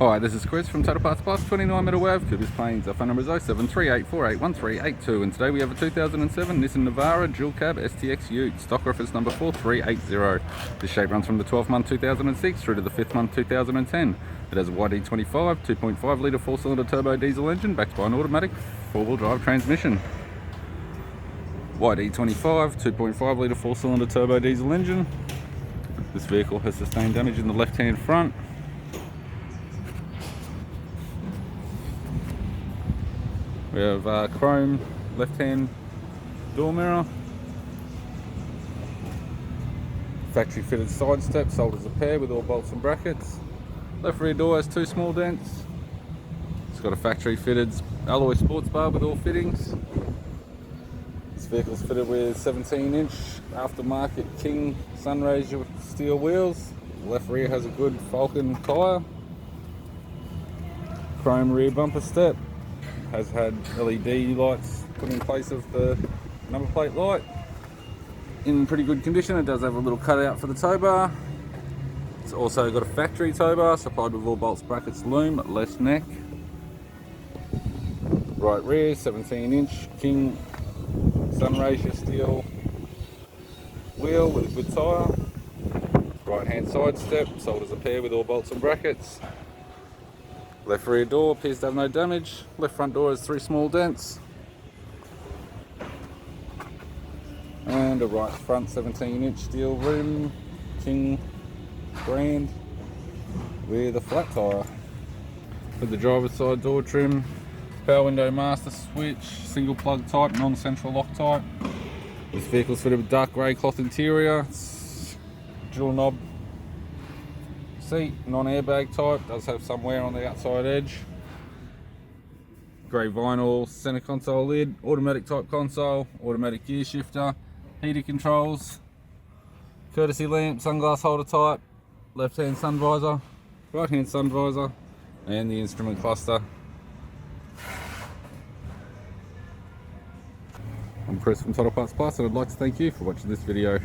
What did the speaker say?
Hi, this is Chris from Total Parts Plus, 29 Meadow Ave, Coopers Plains. Our phone number is 0738481382, and today we have a 2007 Nissan Navara dual cab STXU, stock reference number 4380. This shape runs from the 12th month 2006 through to the 5th month 2010. It has a YD25 2.5 litre 4-cylinder turbo diesel engine backed by an automatic 4-wheel drive transmission. YD25 2.5 litre 4-cylinder turbo diesel engine. This vehicle has sustained damage in the left-hand front. We have chrome left-hand door mirror, factory fitted side step sold as a pair with all bolts and brackets. Left rear door has 2 small dents. It's got a factory fitted alloy sports bar with all fittings. This vehicle is fitted with 17-inch aftermarket King Sunraysia steel wheels. The left rear has a good Falken tyre. Chrome rear bumper step. Has had LED lights put in place of the number plate light. In pretty good condition. It does have a little cutout for the tow bar. It's also got a factory tow bar supplied with all bolts, brackets, loom, less neck. Right rear 17-inch King Sunraysia steel wheel with a good tyre. Right hand side step sold as a pair with all bolts and brackets. Left rear door appears to have no damage. Left front door has 3 small dents. And a right front 17-inch steel rim, King brand, with a flat tyre. For the driver's side door trim, power window master switch, single plug type, non-central lock type. This vehicle's fitted with dark grey cloth interior, dual knob seat, non-airbag type, does have some wear on the outside edge. Grey vinyl centre console lid, automatic type console, automatic gear shifter, heater controls, courtesy lamp, sunglass holder type, left hand sun visor, right hand sun visor, and the instrument cluster. I'm Chris from Total Parts Plus, and I'd like to thank you for watching this video.